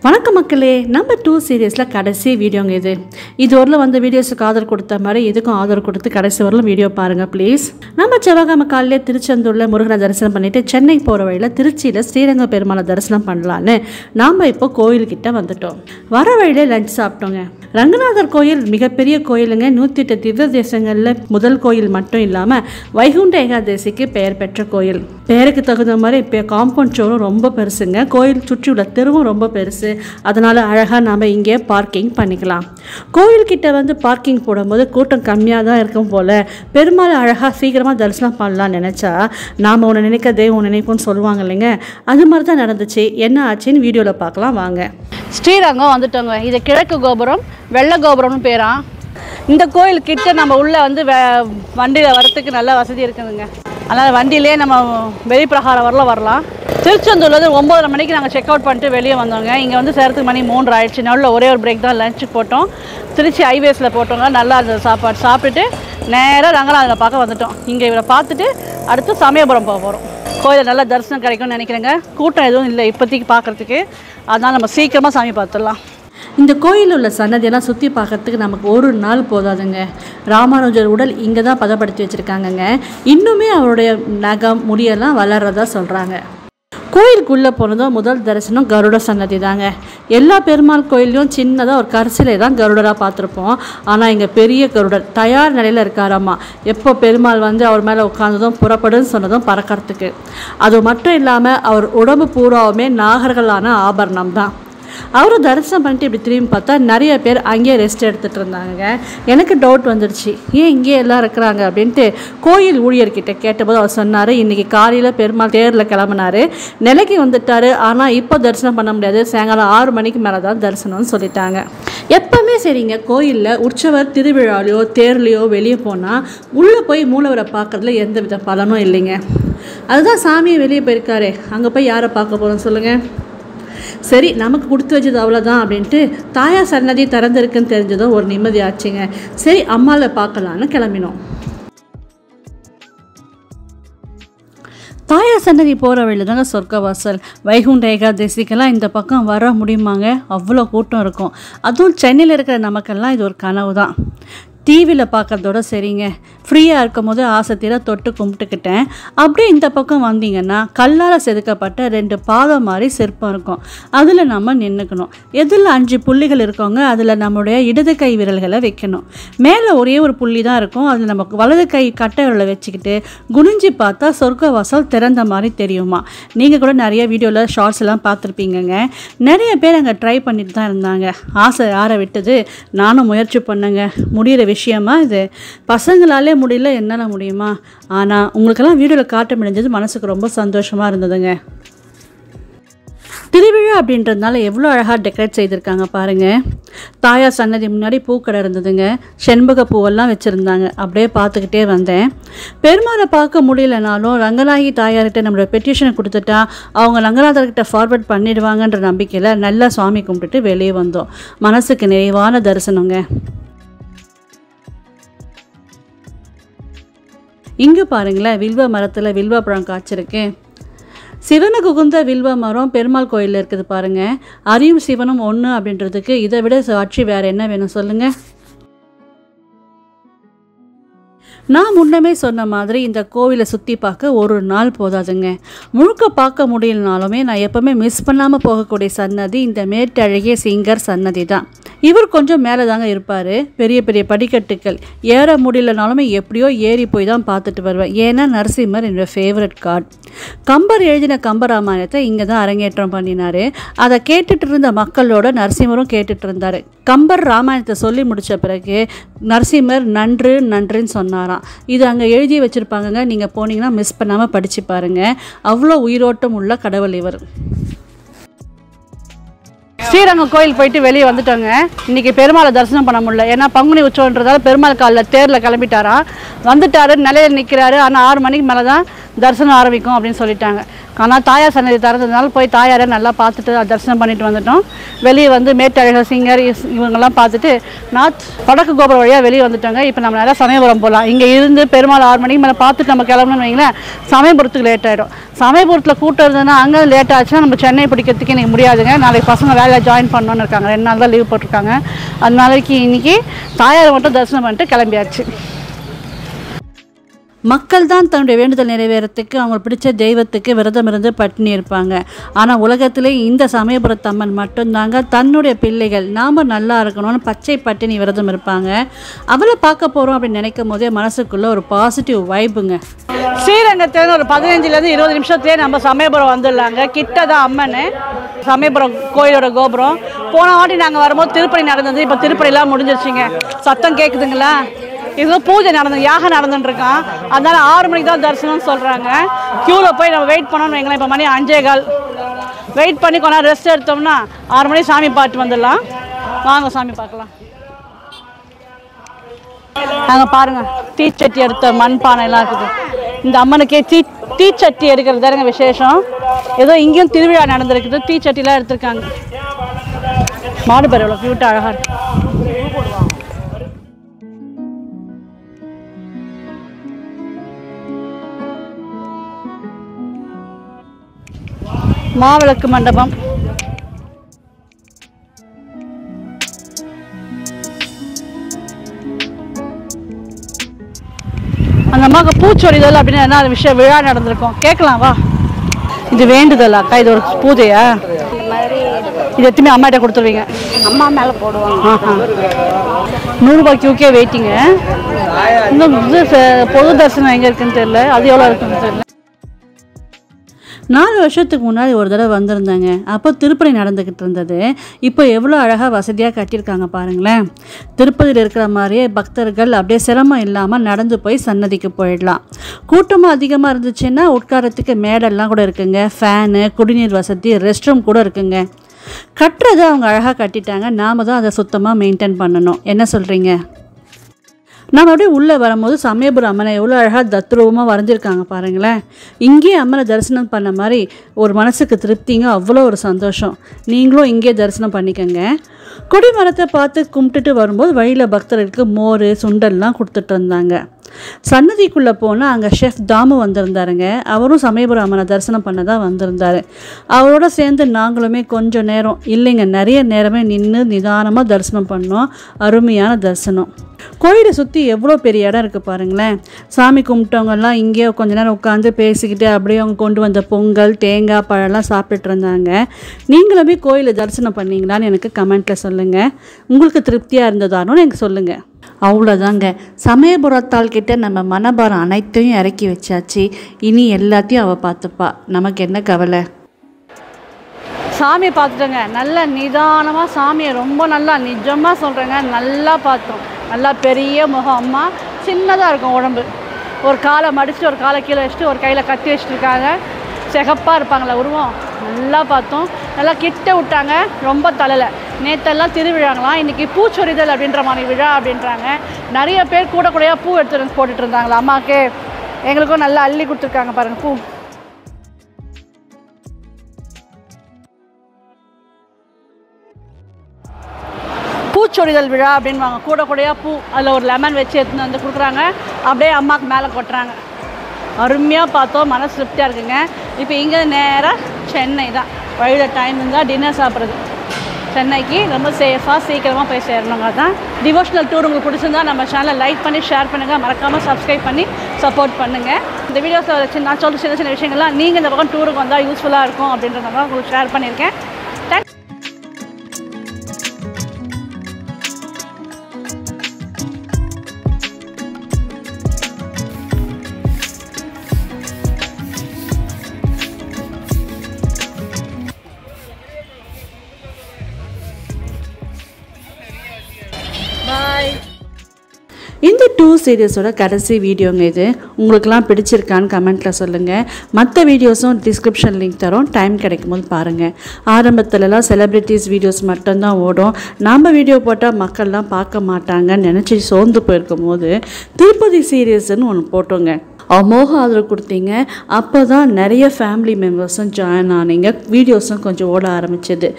வணக்கம் மக்களே, நம்பர் 2 சீரியஸில் கடைசி வீடியோங்க இது வரல வந்த வீடியோஸுக்கு ஆதரவு கொடுத்த மாதிரி இதுக்கும் ஆதரவு கொடுத்து கடைசி வரலும் வீடியோ பாருங்கள் ப்ளீஸ். நம்ம செவ்வாய்க்கிழமை காலையிலே திருச்செந்தூரில் முருகனை தரிசனம் பண்ணிவிட்டு சென்னை போகிற வழியில் திருச்சியில் ஸ்ரீரங்க பெருமாளை தரிசனம் பண்ணலான்னு நாம் இப்போ கோயில்கிட்ட வந்துட்டோம். வர வழியிலே லஞ்ச் சாப்பிட்டோங்க. ரங்கநாதர் கோயில் மிகப்பெரிய கோயிலுங்க. 108 திவ்ய தேசங்களில் முதல் கோயில் மட்டும் இல்லாமல் வைகுண்ட ஏகாதசிக்கு பெயர் பெற்ற கோயில். பெயருக்கு தகுந்த மாதிரி இப்போ காம்பவுண்ட் ஷோரும் ரொம்ப பெருசுங்க. கோயில் சுற்றி உள்ள தெருவும் ரொம்ப பெருசு. அதனால் அழகாக நாம் இங்கே பார்க்கிங் பண்ணிக்கலாம். கோயில்கிட்ட வந்து பார்க்கிங் போடும்போது கூட்டம் கம்மியாக தான் இருக்கும் போல். பெருமாள் அழகாக சீக்கிரமாக தரிசனம் பண்ணலான்னு நினச்சா நாம் ஒன்று நினைக்க தெய்வம் ஒன்று நினைப்போம்னு சொல்லுவாங்க இல்லைங்க, அது மாதிரி தான் நடந்துச்சு. என்ன ஆச்சுன்னு வீடியோவில் பார்க்கலாம் வாங்க. ஸ்ரீரங்கம் வந்துட்டோங்க. இது கிழக்கு கோபுரம், வெள்ளை கோபுரம்னு பேரா. இந்த கோயில் கிட்ட நம்ம உள்ளே வந்து வண்டியில் வரத்துக்கு நல்ல வசதி இருக்குதுங்க. அதனால் வண்டியிலே நம்ம வெளிப்பிரகாரம் வரலாம். திருச்செந்தூர்லேருந்து 9:30 மணிக்கு நாங்கள் செக் அவுட் பண்ணிட்டு வெளியே வந்தோங்க. இங்கே வந்து சேர்த்துக்கு மணி 3 ஆயிடுச்சு. நடுவில் ஒரே ஒரு பிரேக் தான் லஞ்சுக்கு போட்டோம். திருச்சி ஹைவேஸில் போட்டோங்க. நல்லா அந்த சாப்பாடு சாப்பிட்டுட்டு நேராக ரங்கநாதனை பார்க்க வந்துட்டோம். இங்கே இவரை பார்த்துட்டு அடுத்து சமயபுரம் போக போகிறோம். கோயிலில் நல்லா தரிசனம் கிடைக்கும்னு நினைக்கிறேங்க. கூட்டம் எதுவும் இல்லை இப்போதைக்கு பார்க்குறதுக்கு. அதனால் நம்ம சீக்கிரமாக சாமி பார்த்துடலாம். இந்த கோயிலில் உள்ள சன்னதியெல்லாம் சுற்றி பார்க்கறதுக்கு நமக்கு ஒரு நாள் போதாதுங்க. ராமானுஜர் உடல் இங்கே தான் பதப்படுத்தி வச்சுருக்காங்கங்க. இன்னுமே அவருடைய நகம் முடியெல்லாம் வளர்றதா சொல்கிறாங்க. கோயிலுக்குள்ளே போனதும் முதல் தரிசனம் கருட சன்னதி தாங்க. எல்லா பெருமாள் கோயிலையும் சின்னதாக ஒரு கரிசிலை தான் கருடராக பார்த்துருப்போம். ஆனால் இங்கே பெரிய கருடர் தயார் நிலையில் இருக்காராம்மா. எப்போ பெருமாள் வந்து அவர் மேலே உட்காந்ததும் புறப்படுன்னு சொன்னதும் பறக்கிறதுக்கு. அது மட்டும் இல்லாமல் அவர் உடம்பு பூராவுமே நாகர்களான ஆபரணம் தான். அவரும் தரிசனம் பண்ணிட்டு இப்படி திரும்பி பார்த்தா நிறைய பேர் அங்கேயே ரெஸ்ட் எடுத்துகிட்டு இருந்தாங்க. எனக்கு டவுட் வந்துடுச்சு, ஏன் இங்கேயே எல்லாம் இருக்கிறாங்க அப்படின்ட்டு கோயில் ஊழியர்கிட்ட கேட்டபோது அவர் சொன்னார், இன்றைக்கி காலையில் பெருமாள் தேரில் கிளம்புனார், நிலைக்கு வந்துட்டார். ஆனால் இப்போ தரிசனம் பண்ண முடியாது, சாயங்காலம் 6 மணிக்கு மேலே தான் தரிசனம்னு சொல்லிட்டாங்க. எப்போவுமே சரிங்க, கோயிலில் உற்சவர் திருவிழாலையோ தேர்லையோ வெளியே போனால் உள்ளே போய் மூலவரை பார்க்குறதுல எந்த வித பலனும் இல்லைங்க. அதுதான் சாமியை வெளியே போயிருக்காரு, அங்கே போய் யாரை பார்க்க போகிறோம் சொல்லுங்கள். சரி, நமக்கு கொடுத்து வச்சது அவ்வளோதான் அப்படின்ட்டு தாயார் சன்னதி திறந்திருக்குன்னு தெரிஞ்சதும் ஒரு நிம்மதி ஆச்சுங்க. சரி, அம்மாவை பார்க்கலான்னு கிளம்பினோம். தாயார் சன்னதி போகிற வழியில் தாங்க சொர்க்கவாசல். வைகுண்ட ஏகாதசிக்கெல்லாம் இந்த பக்கம் வர முடியுமாங்க? அவ்வளோ கூட்டம் இருக்கும். அதுவும் சென்னையில் இருக்கிற நமக்கெல்லாம் இது ஒரு கனவு தான். டிவியில் பார்க்குறதோட சரிங்க, ஃப்ரீயாக இருக்கும் போது ஆசை தீர தொட்டு கும்பிட்டுக்கிட்டேன். அப்படியே இந்த பக்கம் வந்தீங்கன்னா கல்லால் செதுக்கப்பட்ட 2 பாதம் மாதிரி சிற்பம் இருக்கும். அதில் நம்ம நின்றுக்கணும். எதில் 5 புள்ளிகள் இருக்கோங்க, அதில் நம்மளுடைய இடது கை விரல்களை வைக்கணும். மேலே ஒரே ஒரு புள்ளி தான் இருக்கும். அதில் நமக்கு வலது கை கட்டை விரலை வச்சுக்கிட்டு குனிஞ்சி பார்த்தா சொர்க்கவாசல் திறந்த மாதிரி தெரியுமா. நீங்கள் கூட நிறைய வீடியோவில் ஷார்ட்ஸ் எல்லாம் பார்த்துருப்பீங்கங்க. நிறைய பேர் அங்கே ட்ரை பண்ணிட்டு தான் இருந்தாங்க. ஆசை யார விட்டது, நானும் முயற்சி பண்ணேங்க. முடிகிற விஷயமா இது? பசங்களாலே முடியல, என்னால் முடியுமா? ஆனால் உங்களுக்கெல்லாம் வீடியோவில் காட்ட முடிஞ்சது மனசுக்கு ரொம்ப சந்தோஷமாக இருந்ததுங்க. திருவிழா அப்படின்றதுனால எவ்வளோ அழகாக டெக்கரேட் செய்திருக்காங்க பாருங்கள். தாயார் சன்னதி முன்னாடி பூக்கடை இருந்ததுங்க. செண்பக பூவெல்லாம் வச்சுருந்தாங்க. அப்படியே பார்த்துக்கிட்டே வந்தேன். பெருமாளை பார்க்க முடியலனாலும் ரங்கநாயகி தாயார்கிட்ட நம்மளோட பெட்டிஷனை கொடுத்துட்டா அவங்க ரங்கநாதர்கிட்ட ஃபார்வர்ட் பண்ணிடுவாங்கன்ற நம்பிக்கையில் நல்லா சுவாமி கும்பிட்டுட்டு வெளியே வந்தோம். மனசுக்கு நிறைவான தரிசனங்க. இங்கே பாருங்களேன், வில்வ மரத்தில் வில்வ பழம் காய்ச்சிருக்கு. சிவனுக்கு உகுந்த வில்வ மரம் பெருமாள் கோயிலில் இருக்குது பாருங்கள். அரியும் சிவனும் ஒன்று அப்படின்றதுக்கு இதை விட சாட்சி வேறு என்ன வேணும் சொல்லுங்கள். நான் முன்னமே சொன்ன மாதிரி இந்த கோவிலை சுற்றி பார்க்க ஒரு நாள் போதாதுங்க. முழுக்க பார்க்க முடியலனாலுமே நான் எப்போவுமே மிஸ் பண்ணாமல் போகக்கூடிய சன்னதி இந்த மேட்டழகிய சிங்கர் சன்னதி தான். இவர் கொஞ்சம் மேலே தாங்க இருப்பார். பெரிய பெரிய படிக்கட்டுகள் ஏற முடியலனாலுமே எப்படியோ ஏறி போய் தான் பார்த்துட்டு வருவேன். ஏன்னா நரசிம்மர் என்னோடய ஃபேவரட் காட். கம்பர் எழுதின கம்பராமாயணத்தை இங்கே தான் அரங்கேற்றம் பண்ணினார். அதை கேட்டுட்டு இருந்த மக்களோட நரசிம்மரும் கேட்டுட்டு இருந்தார். கம்பர் ராமாயணத்தை சொல்லி முடித்த பிறகு நரசிம்மர் நன்றுன்னு சொன்னாராம். இது அங்கே எழுதி வச்சுருப்பாங்கங்க. நீங்கள் போனீங்கன்னா மிஸ் பண்ணாமல் படித்து பாருங்கள். அவ்வளோ உயிரோட்டம் உள்ள கடவுள் இவர். ஸ்ரீரங்கம் கோயில் போயிட்டு வெளியே வந்துட்டோங்க. இன்றைக்கி பெருமாளை தரிசனம் பண்ண முடியல. ஏன்னா பங்குனி உற்சவன்றதால பெருமாள் காலில் தேரில் கிளம்பிட்டாரா வந்துட்டார், நிலையில் நிற்கிறாரு. ஆனால் 6 மணிக்கு மேலே தான் தரிசனம் ஆரம்பிக்கும் அப்படின்னு சொல்லிட்டாங்க. ஆனால் தாயார் சன்னதி திறந்ததுனால போய் தாயாரை நல்லா பார்த்துட்டு தரிசனம் பண்ணிட்டு வந்துட்டோம். வெளியே வந்து மேட்டழகர் சிங்கர் இவங்கெல்லாம் பார்த்துட்டு வடக்கு கோபுரம் வழியாக வெளியே வந்துட்டாங்க. இப்போ நம்ம நல்லா சமயபுரம் போகலாம். இங்கே இருந்து பெருமாள் 6 மணிக்கு மேலே பார்த்துட்டு நம்ம கிளம்பணும்னு வைங்களேன், சமயபுரத்துக்கு லேட் ஆகிடும். சமயபுரத்தில் கூட்டம் இருந்ததுன்னா அங்கே லேட் ஆச்சுன்னா நம்ம சென்னை பிடிக்கிறதுக்கு எனக்கு முடியாதுங்க. நாளைக்கு பசங்க வேலையில் ஜாயின் பண்ணணுன்னு இருக்காங்க, 2 நாள் தான் லீவ் போட்டிருக்காங்க. அதனாலக்கு இன்றைக்கி தாயாரை மட்டும் தரிசனம் பண்ணிட்டு கிளம்பியாச்சு. மக்கள் தான் தன்னுடைய வேண்டுதல் நிறைவேறத்துக்கு அவங்க பிடிச்ச தெய்வத்துக்கு விரதம் இருந்து பட்டினி இருப்பாங்க. ஆனால் உலகத்திலே இந்த சமயபுரத்தம்மன் மட்டும்தாங்க தன்னுடைய பிள்ளைகள் நாம் நல்லா இருக்கணும்னு பச்சை பட்டினி விரதம் இருப்பாங்க. அவளை பார்க்க போகிறோம் அப்படின்னு நினைக்கும் போதே மனசுக்குள்ளே ஒரு பாசிட்டிவ் வைப்புங்க. ஸ்ரீரங்கத்தில் ஒரு 15லேருந்து 20 நிமிஷத்துலேயே நம்ம சமயபுரம் வந்துடலாங்க. கிட்ட தான் அம்மன் சமயபுரம் கோயிலோட கோபுரம். போன வாட்டி நாங்கள் வரும்போது திருப்பணி நடந்தது. இப்போ திருப்பணிலாம் முடிஞ்சிருச்சுங்க. சத்தம் கேட்குதுங்களா? இது பூஜை யாகம் நடந்துட்டுருக்கான். அதனால 6 மணிக்கு தான் தரிசனம்னு சொல்கிறாங்க. க்யூவில் போய் நம்ம வெயிட் பண்ணோன்னு வைங்களேன். இப்போ மணி 5:15 வெயிட் பண்ணி கொஞ்ச நேரம் ரெஸ்ட் எடுத்தோம்னா 6 மணி சாமி பார்த்து வந்துடலாம். வாங்க சாமி பார்க்கலாம். நாங்கள் பாருங்கள், தீச்சட்டி எடுத்த மண்பானை எல்லாம் இருக்குது. இந்த அம்மனுக்கே தீச்சட்டி எடுக்கிறது தானுங்க விசேஷம். ஏதோ இங்கேயும் திருவிழா நடந்திருக்குது. தீச்சட்டிலாம் எடுத்திருக்காங்க. மாடு பேர் எவ்வளோ க்யூட்டாக அழகாக இருக்கு. மாவிளக்கு மண்டபம். அந்த அம்மாவுக்கு பூச்சொரிதல் அப்படின்னு என்ன விஷயம் விழா நடந்திருக்கும். கேட்கலாம் வா. இது வேண்டுதல் அக்கா, இது ஒரு பூஜையா? இது எத்தனை அம்மாட்ட கொடுத்துருவீங்க? அம்மா மேலே போடுவாங்க. 100 ரூபாய் கியூக்கே வெயிட்டிங்க. இன்னும் இது பொது தரிசனம் எங்கே இருக்குன்னு தெரியல. அது எவ்வளோ இருக்குன்னு தெரியல. 4 வருஷத்துக்கு முன்னாடி ஒரு தடவை வந்திருந்தாங்க. அப்போ திருப்பணி நடந்துக்கிட்டு இருந்தது. இப்போ எவ்வளோ அழகாக வசதியாக கட்டியிருக்காங்க பாருங்களேன். திருப்பதியில் இருக்கிற மாதிரியே பக்தர்கள் அப்படியே சிரமம் இல்லாமல் நடந்து போய் சன்னதிக்கு போயிடலாம். கூட்டமாக அதிகமாக இருந்துச்சுன்னா உட்காரத்துக்கு மேடெல்லாம் கூட இருக்குங்க. ஃபேனு, குடிநீர் வசதி, ரெஸ்ட் ரூம் கூட இருக்குங்க. கட்டுறதை அவங்க அழகாக கட்டிட்டாங்க. நாம் தான் அதை சுத்தமாக மெயின்டைன் பண்ணணும். என்ன சொல்கிறீங்க? நம்ம அப்படியே உள்ளே வரும்போது சமயபுரம் அம்மனை எவ்வளோ அழகாக தத்ரூபமாக வரைஞ்சிருக்காங்க பாருங்களேன். இங்கேயே அம்மனை தரிசனம் பண்ண மாதிரி ஒரு மனசுக்கு திருப்திங்க, அவ்வளோ ஒரு சந்தோஷம். நீங்களும் இங்கேயே தரிசனம் பண்ணிக்கோங்க. கொடிமரத்தை பார்த்து கும்பிட்டுட்டு வரும்போது வழியில் பக்தர்களுக்கு மோர் சுண்டல்லாம் கொடுத்துட்டு இருந்தாங்க. சன்னதிக்குள்ளே போனால் அங்கே ஷெஃப் தாமு வந்திருந்தாருங்க. அவரும் சமயபுரம் அம்மனை தரிசனம் பண்ண தான் வந்திருந்தார். அவரோட சேர்ந்து நாங்களுமே கொஞ்சம் நேரம் இல்லைங்க, நிறைய நேரமே நின்று நிதானமாக தரிசனம் பண்ணோம். அருமையான தரிசனம். கோயிலை சுற்றி எவ்வளோ பெரிய இடம் இருக்குது பாருங்களேன். சாமி கும்பிட்டவங்கெல்லாம் இங்கேயே கொஞ்ச நேரம் உட்காந்து பேசிக்கிட்டு அப்படியே அவங்க கொண்டு வந்த பொங்கல், தேங்காய், பழம்லாம் சாப்பிட்டுட்டு இருந்தாங்க. நீங்களுமே கோயிலை தரிசனம் பண்ணீங்களான்னு எனக்கு கமெண்ட்டில் சொல்லுங்கள். உங்களுக்கு திருப்தியாக இருந்ததானு எனக்கு சொல்லுங்கள். அவ்வளோதாங்க, சமயபுரத்தால் கிட்ட நம்ம மனபாரம் அனைத்தையும் இறக்கி வச்சாச்சு. இனி எல்லாத்தையும் அவள் பார்த்துப்பா, நமக்கு என்ன கவலை. சாமியை பார்த்துட்டோங்க. நல்லா நிதானமாக சாமியை ரொம்ப நல்லா நிஜமாக சொல்கிறேங்க நல்லா பார்த்தோம். நல்லா பெரிய முகம், அம்மா சின்னதாக இருக்கும் உடம்பு. ஒரு காலை மடிச்சுட்டு ஒரு காலை கீழே வச்சுட்டு ஒரு கையில் கத்தி வச்சுட்டு இருக்காங்க. சிகப்பாக இருப்பாங்களே உருவம். நல்லா பார்த்தோம். நல்லா கிட்ட விட்டாங்க. ரொம்ப தலையில் நேற்றெல்லாம் திருவிழாங்களாம். இன்றைக்கி பூச்சொரிதல் அப்படின்ற மாதிரி விழா அப்படின்றாங்க. நிறைய பேர் கூட கூடையாக பூ எடுத்துகிட்டு போட்டுட்டு இருந்தாங்களா அம்மாவுக்கு. எங்களுக்கும் நல்லா அள்ளி கொடுத்துருக்காங்க பாருங்கள் பூ. பூச்சொரிதல் விழா அப்படின்வாங்க. கூட கூடையாக பூ, அதில் ஒரு லெமன் வச்சு எடுத்துன்னு வந்து கொடுக்குறாங்க. அப்படியே அம்மாவுக்கு மேலே கொட்டுறாங்க. அருமையாக பார்த்தோம், மனசு திருப்தியாக இருக்குங்க. இப்போ இங்கே நேராக சென்னை தான். வழியில் டைம் இருந்தால் டின்னர் சாப்பிட்றது. சென்னைக்கு ரொம்ப சேஃபாக சீக்கிரமாக போய் சேரணுங்க. தான் டிவோஷனல் டூர் உங்களுக்கு பிடிச்சிருந்தா நம்ம சேனலை லைக் பண்ணி ஷேர் பண்ணுங்கள். மறக்காமல் சப்ஸ்கிரைப் பண்ணி சப்போர்ட் பண்ணுங்கள். இந்த வீடியோஸில் வச்சு நான் சொல்கிற சின்ன சின்ன விஷயங்கள்லாம் நீங்கள் இந்த பக்கம் டூருக்கு வந்தால் யூஸ்ஃபுல்லாக இருக்கும் அப்படின்றத உங்களுக்கு ஷேர் பண்ணியிருக்கேன். தேங்க்ஸ். இந்த 2 சீரியஸோட கடைசி வீடியோங்க இது. உங்களுக்கெல்லாம் பிடிச்சிருக்கான்னு கமெண்ட்டில் சொல்லுங்கள். மற்ற வீடியோஸும் டிஸ்கிரிப்ஷன் லிங்க் தரோம், டைம் கிடைக்கும் போது பாருங்கள். ஆரம்பத்துலலாம் செலிப்ரிட்டிஸ் வீடியோஸ் மட்டும்தான் ஓடும். நம்ம வீடியோ போட்டால் மக்கள்லாம் பார்க்க மாட்டாங்கன்னு நினச்சி சோர்ந்து போயிருக்கும் போது திருப்பதி சீரியஸ்ன்னு ஒன்று போட்டோங்க. அமோக ஆதரவு கொடுத்தீங்க. அப்போ தான் நிறைய ஃபேமிலி மெம்பர்ஸும் ஜாயின் ஆனீங்க. வீடியோஸும் கொஞ்சம் ஓட ஆரம்பிச்சது.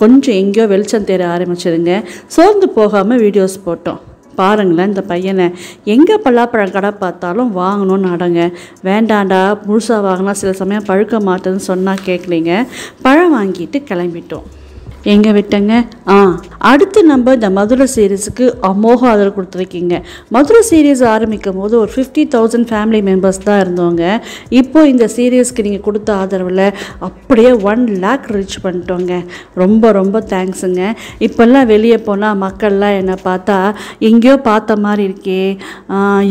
கொஞ்சம் எங்கேயோ வெளிச்சம் தேர ஆரம்பிச்சதுங்க. சோர்ந்து போகாமல் வீடியோஸ் போட்டோம். பாருங்களேன், இந்த பையனை எங்கே பல்லாப்பழம் கடை பார்த்தாலும் வாங்கணும்னு அடங்க. வேண்டாண்டா, முழுசாக வாங்கினா சில சமயம் பழுக்க மாட்டேன்னு சொன்னால் கேட்கலிங்க. பழம் வாங்கிட்டு கிளம்பிட்டோம். எங்கே விட்டங்க? அடுத்து நம்ம இந்த மதுரை சீரீஸுக்கு அமோக ஆதரவு கொடுத்துருக்கீங்க. மதுரை சீரீஸ் ஆரம்பிக்கும் போது ஒரு 50,000 ஃபேமிலி மெம்பர்ஸ் தான் இருந்தவங்க. இப்போது இந்த சீரீஸ்க்கு நீங்கள் கொடுத்த ஆதரவில் அப்படியே 1 lakh ரீச் பண்ணிட்டோங்க. ரொம்ப ரொம்ப தேங்க்ஸுங்க. இப்போல்லாம் வெளியே போனால் மக்கள்லாம் என்னை பார்த்தா எங்கேயோ பார்த்த மாதிரி இருக்கே,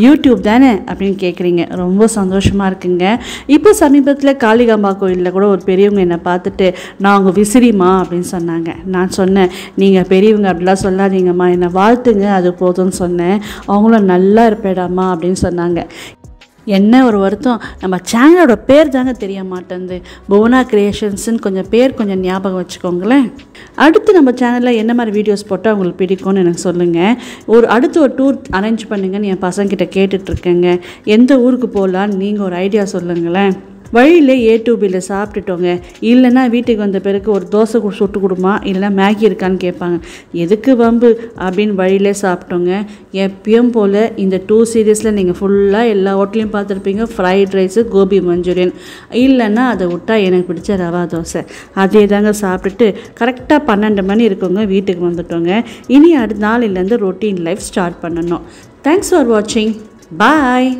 யூடியூப் தானே அப்படின்னு கேட்குறீங்க. ரொம்ப சந்தோஷமாக இருக்குங்க. இப்போ சமீபத்தில் காளிகாம்பா கோயிலில் கூட ஒரு பெரியவங்க என்னை பார்த்துட்டு நான் உங்கள் விசிறிமா அப்படின்னு சொன்னாங்க. நான் சொன்னேன், நீங்கள் பெரியவங்க அப்படிலாம் சொல்லாதீங்கம்மா, என்னை வாழ்த்துங்க, அது போதும்னு சொன்னேன். அவங்களும் நல்லா இருப்பேடாம்மா அப்படின்னு சொன்னாங்க. என்ன ஒரு வருத்தம், நம்ம சேனலோட பேர் தாங்க தெரிய மாட்டேங்குது. புவனா கிரியேஷன்ஸ்ன்னு கொஞ்சம் ஞாபகம் வச்சுக்கோங்களேன். அடுத்து நம்ம சேனலில் என்ன மாதிரி வீடியோஸ் போட்டால் உங்களுக்கு பிடிக்கும்னு எனக்கு சொல்லுங்கள். அடுத்து ஒரு டூர் அரேஞ்ச் பண்ணுங்கன்னு என் பசங்கிட்ட கேட்டுட்ருக்கேங்க. எந்த ஊருக்கு போகலான்னு நீங்கள் ஒரு ஐடியா சொல்லுங்களேன். வழியில் A2Bயில் சாப்பிட்டுட்டோங்க. இல்லைன்னா வீட்டுக்கு வந்த பிறகு ஒரு தோசை சுட்டு கொடுமா, இல்லைன்னா மேகி இருக்கான்னு கேட்பாங்க. எதுக்கு வம்பு அப்படின்னு வழியிலே சாப்பிட்டோங்க. எப்பயும் போல் இந்த 2 சீரீஸில் நீங்கள் ஃபுல்லாக எல்லா ஹோட்டலையும் பார்த்துருப்பீங்க. ஃப்ரைட் ரைஸு, கோபி மஞ்சூரியன், இல்லைன்னா அதை விட்டால் எனக்கு பிடிச்ச ரவா தோசை. அதே தாங்க சாப்பிட்டுட்டு கரெக்டாக 12 மணி இருக்குங்க வீட்டுக்கு வந்துட்டோங்க. இனி அடுத்த நாளிலேருந்து ரொட்டீன் லைஃப் ஸ்டார்ட் பண்ணணும். தேங்க்ஸ் ஃபார் வாட்சிங். பாய்.